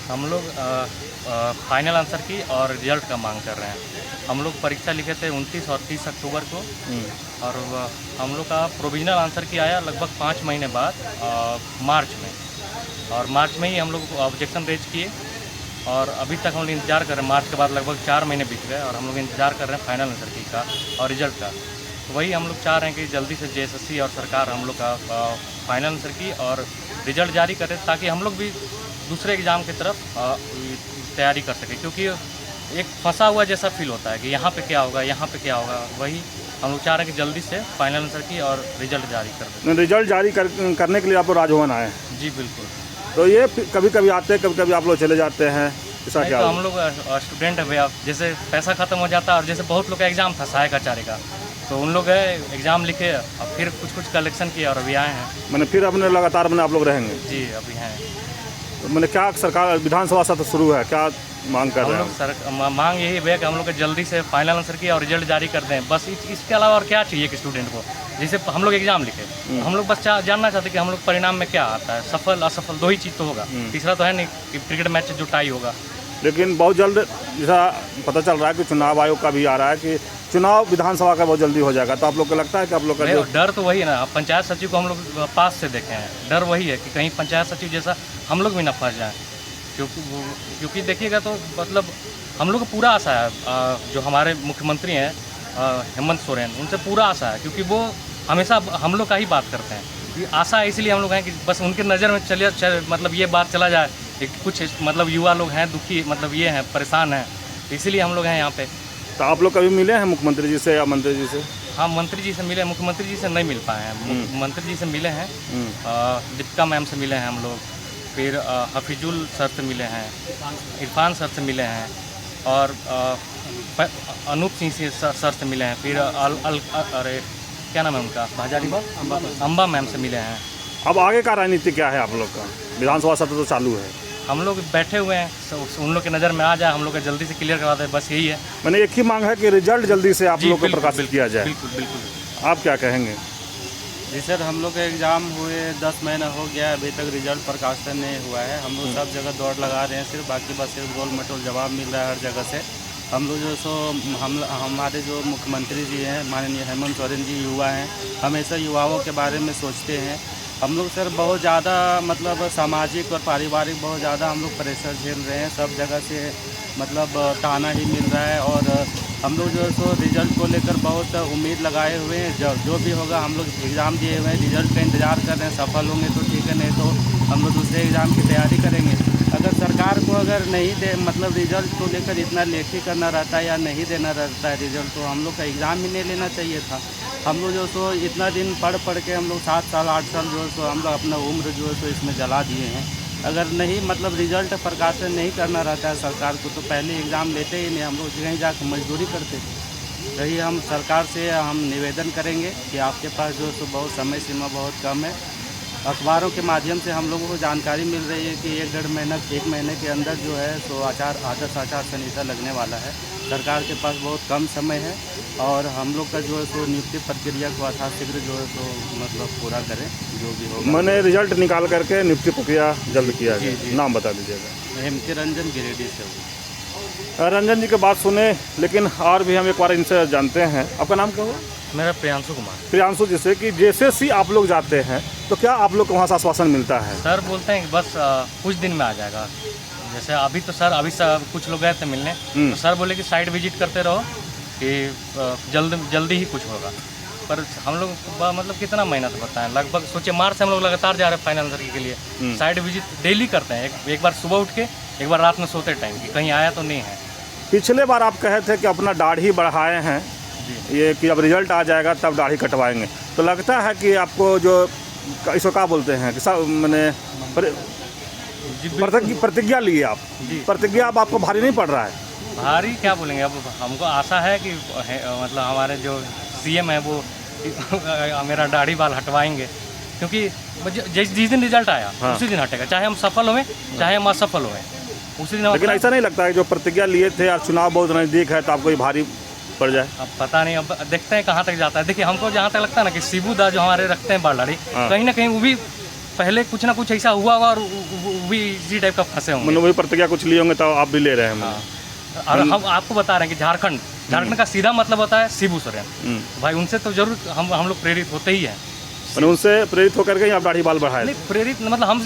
हम लोग final answer की और रिजल्ट का मांग कर रहे हैं। हम लोग परीक्षा लिखे थे 29 और 30 अक्टूबर को, और हम लोग का प्रोविजनल आंसर की आया लगभग 5 महीने बाद मार्च में, और मार्च में ही हम लोग ऑब्जेक्शन रेज किए, और अभी तक हम लोग इंतज़ार कर रहे हैं। मार्च के बाद लगभग 4 महीने बीत गए और हम लोग इंतज़ार कर रहे हैं फाइनल आंसर की का और रिजल्ट का। तो वही हम लोग चाह रहे हैं कि जल्दी से जेएसएससी और सरकार हम लोग का फाइनल आंसर की और रिजल्ट जारी करें, ताकि हम लोग भी दूसरे एग्ज़ाम की तरफ तैयारी कर सकें। क्योंकि एक फंसा हुआ जैसा फील होता है कि यहाँ पे क्या होगा, यहाँ पे क्या होगा। वही हम लोग चाह रहे हैं कि जल्दी से फाइनल आंसर की और रिजल्ट जारी कर दें। रिजल्ट जारी करने के लिए आप लोग राजभवन आए हैं? जी बिल्कुल। तो ये कभी कभी आते हैं, कभी कभी आप लोग चले जाते हैं, ऐसा क्या? तो हम लोग स्टूडेंट है भैया, जैसे पैसा ख़त्म हो जाता है, और जैसे बहुत लोग का एग्ज़ाम था सहायक आचार्य का, तो उन लोग एग्ज़ाम लिखे और फिर कुछ कलेक्शन किया और अभी आए हैं। मैंने फिर अपने लगातार मैंने आप लोग रहेंगे? जी अभी हैं। तो मैंने क्या सरकार विधानसभा सत्र शुरू है, क्या मांग कर रहे हैं? हम लोग मांग यही है कि हम लोग जल्दी से फाइनल आंसर की और रिजल्ट जारी कर दें। बस इसके अलावा और क्या चाहिए कि स्टूडेंट को, जैसे हम लोग एग्ज़ाम लिखे, हम लोग बस जानना चाहते हैं कि हम लोग परिणाम में क्या आता है, सफल असफल 2 ही चीज़ तो होगा, तीसरा तो है नहीं कि क्रिकेट मैच जो टाई होगा। लेकिन बहुत जल्द जैसा पता चल रहा है कि चुनाव आयोग का भी आ रहा है कि चुनाव विधानसभा का बहुत जल्दी हो जाएगा, तो आप लोग को लगता है कि आप लोग का डर तो वही है ना, पंचायत सचिव को हम लोग पास से देखे हैं, डर वही है कि कहीं पंचायत सचिव जैसा हम लोग भी ना फंस जाएं। क्योंकि देखिएगा तो मतलब हम लोग को पूरा आशा है, जो हमारे मुख्यमंत्री हैं हेमंत सोरेन, उनसे पूरा आशा है, क्योंकि वो हमेशा हम लोग का ही बात करते हैं। कि आशा इसलिए हम लोग हैं कि बस उनके नज़र में मतलब ये बात चला जाए कि कुछ मतलब युवा लोग हैं दुखी, मतलब ये हैं परेशान हैं, इसलिए हम लोग हैं यहाँ पे। तो आप लोग कभी मिले हैं मुख्यमंत्री जी से या मंत्री जी से? हाँ मंत्री जी से मिले, मुख्यमंत्री जी से नहीं मिल पाए हैं। मंत्री जी से मिले हैं, दीपिका मैम से मिले हैं हम लोग, फिर हफीजुल सर से मिले हैं, इरफान सर से मिले हैं, और अनूप सिंह सर से मिले हैं, फिर अरे क्या नाम है उनका, अम्बा मैम से मिले हैं। अब आगे का राजनीति क्या है आप लोग का? विधानसभा सत्र तो चालू है, हम लोग बैठे हुए हैं, उन लोग की नज़र में आ जाए, हम लोग का जल्दी से क्लियर करवा दे, बस यही है। मैंने एक ही मांग है कि रिजल्ट जल्दी से आप लोग को प्रकाशित किया जाए। बिल्कुल बिल्कुल। आप क्या कहेंगे? जी सर, हम लोग का एग्ज़ाम हुए 10 महीना हो गया, अभी तक रिजल्ट प्रकाशित नहीं हुआ है। हम लोग सब जगह दौड़ लगा रहे हैं, सिर्फ बाकी बस सिर्फ गोल मटोल जवाब मिल रहा है हर जगह से। हम लोग जो सो हमारे जो मुख्यमंत्री जी हैं माननीय हेमंत सोरेन जी युवा हैं, हमेशा युवाओं के बारे में सोचते हैं। हम लोग सर बहुत ज़्यादा मतलब सामाजिक और पारिवारिक बहुत ज़्यादा हम लोग प्रेशर झेल रहे हैं, सब जगह से मतलब ताना ही मिल रहा है, और हम लोग जो है सो रिज़ल्ट को लेकर बहुत उम्मीद लगाए हुए हैं। जो भी होगा हम लोग एग्ज़ाम दिए हुए हैं, रिज़ल्ट का इंतज़ार कर रहे हैं, सफल होंगे तो ठीक है, नहीं तो हम लोग दूसरे एग्ज़ाम की तैयारी करेंगे। अगर सरकार को अगर नहीं दे मतलब रिज़ल्ट को लेकर इतना लेखी करना रहता है या नहीं देना रहता है रिज़ल्ट, तो हम लोग का एग्ज़ाम ही नहीं लेना चाहिए था। हम लोग जो सो इतना दिन पढ़ के हम लोग 7 साल 8 साल जो है सो हम लोग अपना उम्र जो है सो इसमें जला दिए हैं। अगर नहीं मतलब रिज़ल्ट प्रकाशन नहीं करना रहता है सरकार को, तो पहले एग्ज़ाम लेते ही नहीं, हम लोग कहीं जाकर मजदूरी करते थे। यही हम सरकार से हम निवेदन करेंगे कि आपके पास जो सो बहुत समय सीमा बहुत कम है। अखबारों के माध्यम से हम लोगों को जानकारी मिल रही है कि 1 महीने के अंदर जो है सो आदर्श आचार संहिता लगने वाला है। सरकार के पास बहुत कम समय है, और हम लोग का जो है सो नियुक्ति प्रक्रिया को यथाशीघ्र जो है सो मतलब पूरा करें, जो भी होगा। मैंने रिजल्ट निकाल करके नियुक्ति प्रक्रिया जल्द किया जाए। नाम बता दीजिएगा। हेमंत रंजन गिरिडीह से। रंजन जी की बात सुने, लेकिन और भी हम एक बार इनसे जानते हैं। आपका नाम क्या हुआ? मेरा प्रियांशु कुमार। प्रियांशु, जैसे कि जेएसएससी आप लोग जाते हैं तो क्या आप लोग को वहाँ से आश्वासन मिलता है? सर बोलते हैं कि बस कुछ दिन में आ जाएगा। जैसे अभी तो सर कुछ लोग गए थे मिलने, तो सर बोले कि साइट विजिट करते रहो कि जल्दी ही कुछ होगा। पर हम लोग मतलब कितना महीना तो बताएं, लगभग सोचिए मार्च से हम लोग लगातार जा रहे हैं फाइनल आंसर के लिए। साइट विजिट डेली करते हैं, एक बार सुबह उठ के, एक बार रात में सोते टाइम कि कहीं आया तो नहीं है। पिछले बार आप कहे थे कि अपना दाढ़ी बढ़ाए हैं, ये कि अब रिजल्ट आ जाएगा तब दाढ़ी कटवाएंगे, तो लगता है कि आपको जो इसको क्या बोलते हैं कि सब मैंने प्रतिज्ञा लिए आप, प्रतिज्ञा अब आपको भारी नहीं पड़ रहा है? भारी क्या बोलेंगे, अब हमको आशा है कि मतलब हमारे जो सीएम है वो मेरा दाढ़ी बाल हटवाएंगे, क्योंकि जिस दिन रिजल्ट आया उसी दिन हटेगा, चाहे हम सफल हुए चाहे हम असफल हुए उसी दिन। लेकिन ऐसा नहीं लगता है जो प्रतिज्ञा लिए थे और चुनाव बहुत नज़दीक है तो आपको ये भारी पड़ जाए। अब पता नहीं, अब देखते हैं कहाँ तक जाता है। देखिए हमको जहाँ तक लगता है ना कि शिबू दा जो हमारे रखते हैं बालाड़ी, हाँ। कहीं ना कहीं वो भी पहले कुछ ना कुछ ऐसा हुआ होगा और वो भी इसी टाइप का फंसे होंगे। मतलब वही प्रतिज्ञा कुछ लिए होंगे तो आप भी ले रहे हैं। हाँ। और हम आपको बता रहे हैं कि झारखंड का सीधा मतलब होता है शिबू सोरेन। भाई उनसे तो जरूर हम लोग प्रेरित होते ही हैं। मैंने उनसे प्रेरित होकर के ही आप दाढ़ी बाल बढ़ाए। नहीं प्रेरित मतलब हम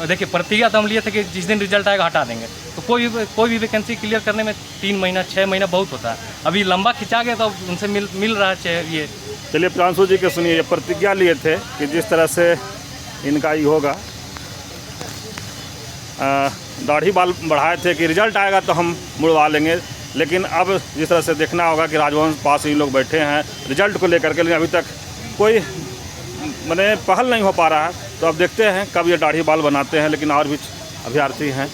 देखिए प्रतिज्ञा तो हम लिए थे कि जिस दिन रिजल्ट आएगा हटा देंगे। तो कोई भी वैकेंसी क्लियर करने में 3 महीना 6 महीना बहुत होता है। अभी लंबा खिंचा गया तो उनसे मिल रहा है ये। चलिए प्रांशु जी के सुनिए, ये प्रतिज्ञा लिए थे कि जिस तरह से इनका ये होगा, दाढ़ी बाल बढ़ाए थे कि रिजल्ट आएगा तो हम मुड़वा लेंगे। लेकिन अब जिस तरह से देखना होगा कि राजभवन पास ही लोग बैठे हैं रिजल्ट को लेकर के, लेकिन अभी तक कोई मैंने पहल नहीं हो पा रहा है। तो अब देखते हैं कब ये दाढ़ी बाल बनाते हैं। लेकिन और भी अभ्यर्थी हैं,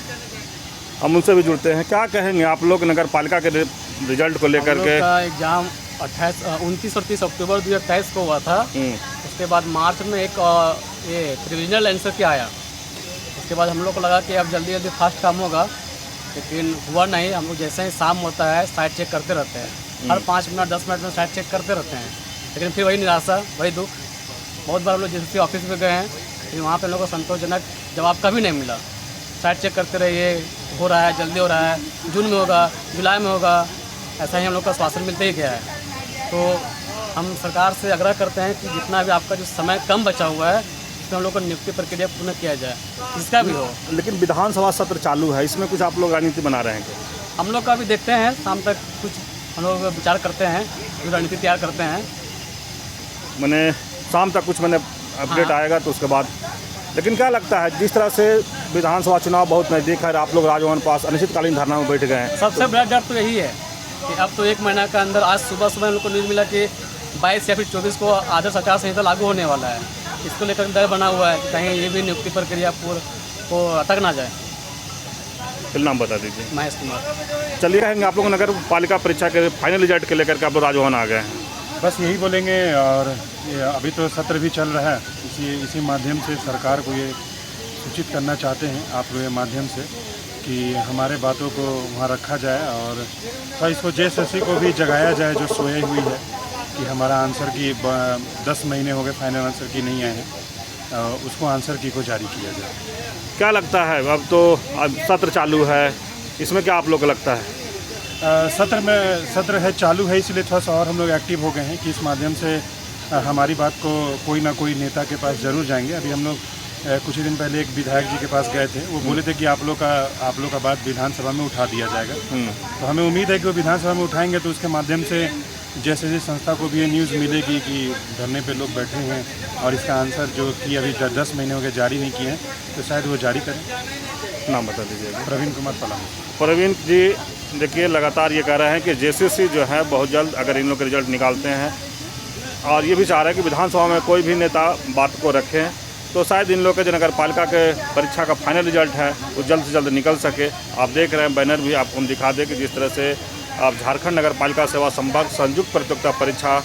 हम उनसे भी जुड़ते हैं। क्या कहेंगे आप लोग नगर पालिका के रिजल्ट को लेकर के? एग्ज़ाम 29 और 30 अक्टूबर 2023 को हुआ था। उसके बाद मार्च में एक ये प्रोविजनल आंसर क्या आया। उसके बाद हम लोग को लगा कि अब जल्दी फास्ट काम होगा, लेकिन हुआ नहीं। हम लोग जैसे ही शाम होता है साइट चेक करते रहते हैं, हर 5 मिनट 10 मिनट में साइट चेक करते रहते हैं। लेकिन फिर वही निराशा, वही दुख। बहुत बार हम लोग जिस ऑफिस में गए हैं, लेकिन वहाँ पे लोगों को संतोषजनक जवाब कभी नहीं मिला। साइट चेक करते रहिए, हो रहा है, जल्दी हो रहा है, जून में होगा, जुलाई में होगा, ऐसा ही हम लोग का आश्वासन मिलते ही गया है। तो हम सरकार से आग्रह करते हैं कि जितना भी आपका जो समय कम बचा हुआ है, उसमें हम लोग को नियुक्ति प्रक्रिया पूर्ण किया जाए, जिसका भी हो। लेकिन विधानसभा सत्र चालू है, इसमें कुछ आप लोग रणनीति बना रहे हैं क्या? हम लोग का भी देखते हैं, शाम तक कुछ हम लोग विचार करते हैं, रणनीति तैयार करते हैं। मैंने शाम तक कुछ मैंने अपडेट आएगा तो उसके बाद। लेकिन क्या लगता है जिस तरह से विधानसभा चुनाव बहुत नज़दीक है, आप लोग राजभवन पास अनिश्चितकालीन धरना में बैठ गए हैं? सबसे बड़ा डर तो यही है कि अब तो 1 महीना के अंदर, आज सुबह हम लोग को न्यूज़ मिला कि 22 या फिर 24 को आदर्श आचार संहिता लागू होने वाला है। इसको लेकर डर बना हुआ है कि कहीं ये भी नियुक्ति प्रक्रिया को अटक ना जाए। फिर नाम बता दीजिए। महेश कुमार। चलिए कहेंगे आप लोग नगर पालिका परीक्षा के फाइनल रिजल्ट के लेकर के आप लोग राजभवन आ गए हैं। बस यही बोलेंगे। और ये अभी तो सत्र भी चल रहा है, इसी माध्यम से सरकार को ये सूचित करना चाहते हैं आप लोग के माध्यम से कि हमारे बातों को वहाँ रखा जाए और तो इसको JSSC को भी जगाया जाए जो सोई हुई है कि हमारा आंसर की 10 महीने हो गए फाइनल आंसर की नहीं आए हैं, उसको आंसर की को जारी किया जाए। क्या लगता है अब तो सत्र चालू है, इसमें क्या आप लोग को लगता है? सत्र है चालू है, इसलिए थोड़ा सा और हम लोग एक्टिव हो गए हैं कि इस माध्यम से हमारी बात को कोई ना कोई नेता के पास ज़रूर जाएंगे। अभी हम लोग कुछ ही दिन पहले एक विधायक जी के पास गए थे, वो बोले थे कि आप लोग का बात विधानसभा में उठा दिया जाएगा। तो हमें उम्मीद है कि वो विधानसभा में उठाएंगे तो उसके माध्यम से JSSC संस्था को भी ये न्यूज़ मिलेगी कि धरने पे लोग बैठे हैं और इसका आंसर जो कि अभी 10 महीने हो गए जारी नहीं किए हैं, तो शायद वो जारी करें। नाम बता दीजिएगा। प्रवीण कुमार पलाम। प्रवीण जी देखिए लगातार ये कह रहे हैं कि JSSC जो है बहुत जल्द अगर इन लोग के रिजल्ट निकालते हैं, और ये भी चाह रहे हैं कि विधानसभा में कोई भी नेता बात को रखें तो शायद इन लोग के जो नगर पालिका के परीक्षा का फाइनल रिजल्ट है वो जल्द से जल्द निकल सके। आप देख रहे हैं बैनर भी आपको हम दिखा दें कि जिस तरह से आप झारखंड नगर पालिका सेवा संभाग संयुक्त प्रतियोगिता परीक्षा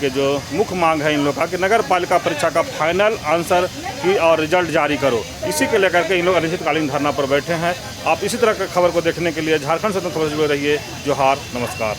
के जो मुख्य मांग है इन लोग का कि नगर पालिका परीक्षा का फाइनल आंसर की और रिजल्ट जारी करो, इसी के लेकर के इन लोग अनिश्चितकालीन धरना पर बैठे हैं। आप इसी तरह की खबर को देखने के लिए झारखंड स्वतंत्र खबर से जुड़े रहिए। जोहार, नमस्कार।